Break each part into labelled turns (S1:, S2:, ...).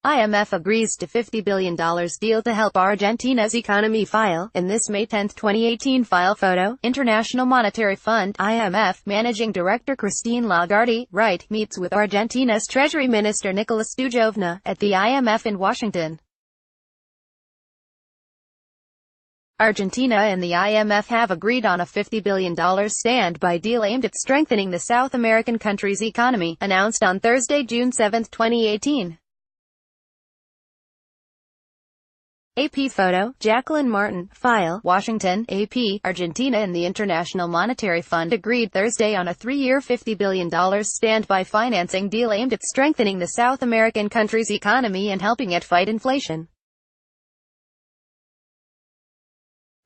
S1: IMF agrees to $50 billion deal to help Argentina's economy. File. In this May 10, 2018 file photo, International Monetary Fund (IMF) Managing Director Christine Lagarde, right, meets with Argentina's Treasury Minister Nicolas Sturjovna at the IMF in Washington. Argentina and the IMF have agreed on a $50 billion standby deal aimed at strengthening the South American country's economy, announced on Thursday, June 7, 2018. AP photo, Jacqueline Martin. File, Washington, AP. Argentina and the International Monetary Fund agreed Thursday on a three-year $50 billion standby financing deal aimed at strengthening the South American country's economy and helping it fight inflation.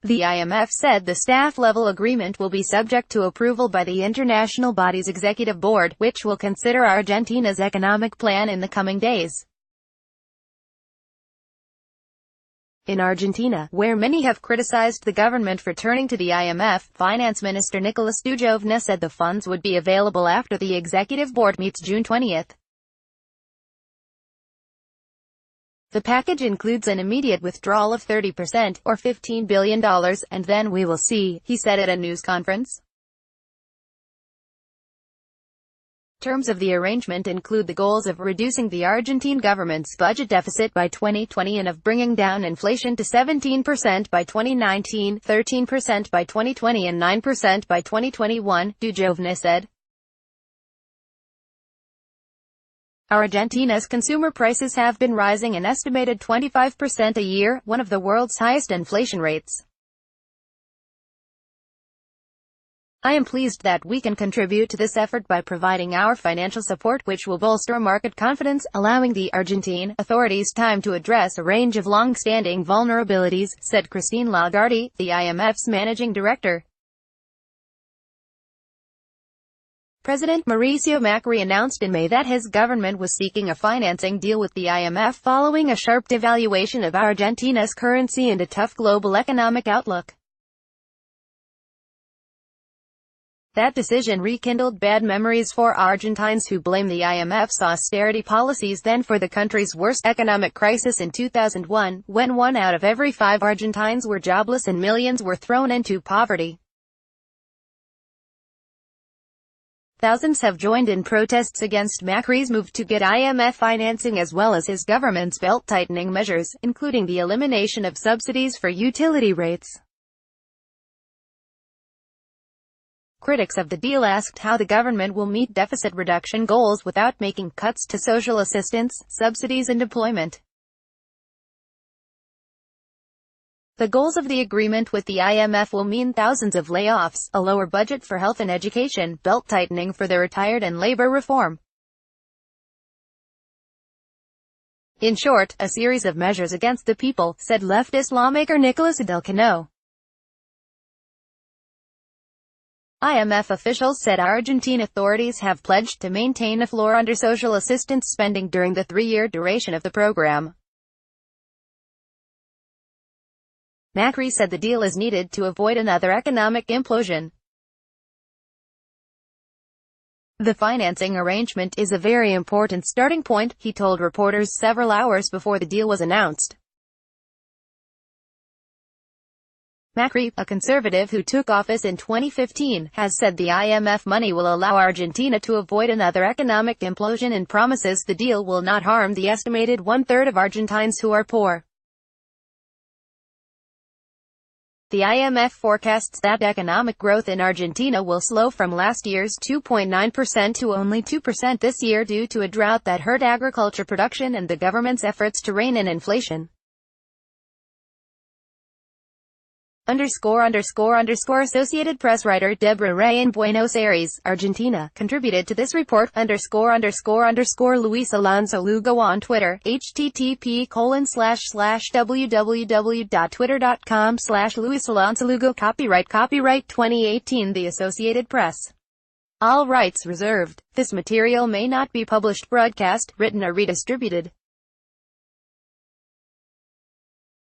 S1: The IMF said the staff-level agreement will be subject to approval by the international body's executive board, which will consider Argentina's economic plan in the coming days. In Argentina, where many have criticized the government for turning to the IMF, Finance Minister Nicolas Sturjovna said the funds would be available after the executive board meets June 20. The package includes an immediate withdrawal of 30%, or $15 billion, and then we will see, he said at a news conference. Terms of the arrangement include the goals of reducing the Argentine government's budget deficit by 2020 and of bringing down inflation to 17% by 2019, 13% by 2020 and 9% by 2021, Sturjovna said. Argentina's consumer prices have been rising an estimated 25% a year, one of the world's highest inflation rates. I am pleased that we can contribute to this effort by providing our financial support, which will bolster market confidence, allowing the Argentine authorities time to address a range of long-standing vulnerabilities, said Christine Lagarde, the IMF's managing director. President Mauricio Macri announced in May that his government was seeking a financing deal with the IMF following a sharp devaluation of Argentina's currency and a tough global economic outlook. That decision rekindled bad memories for Argentines who blame the IMF's austerity policies then for the country's worst economic crisis in 2001, when 1 out of every 5 Argentines were jobless and millions were thrown into poverty. Thousands have joined in protests against Macri's move to get IMF financing as well as his government's belt-tightening measures, including the elimination of subsidies for utility rates. Critics of the deal asked how the government will meet deficit reduction goals without making cuts to social assistance, subsidies and employment. The goals of the agreement with the IMF will mean thousands of layoffs, a lower budget for health and education, belt-tightening for the retired and labor reform. In short, a series of measures against the people, said leftist lawmaker Nicolas Delcano. IMF officials said Argentine authorities have pledged to maintain a floor under social assistance spending during the 3-year duration of the program. Macri said the deal is needed to avoid another economic implosion. The financing arrangement is a very important starting point, he told reporters several hours before the deal was announced. Macri, a conservative who took office in 2015, has said the IMF money will allow Argentina to avoid another economic implosion and promises the deal will not harm the estimated 1/3 of Argentines who are poor. The IMF forecasts that economic growth in Argentina will slow from last year's 2.9% to only 2% this year due to a drought that hurt agriculture production and the government's efforts to rein in inflation. Associated Press writer Deborah Ray in Buenos Aires, Argentina, contributed to this report. Luis Alonso Lugo on Twitter, http://www.twitter.com/LuisAlonsoLugo. Copyright 2018 The Associated Press. All rights reserved. This material may not be published, broadcast, written or redistributed.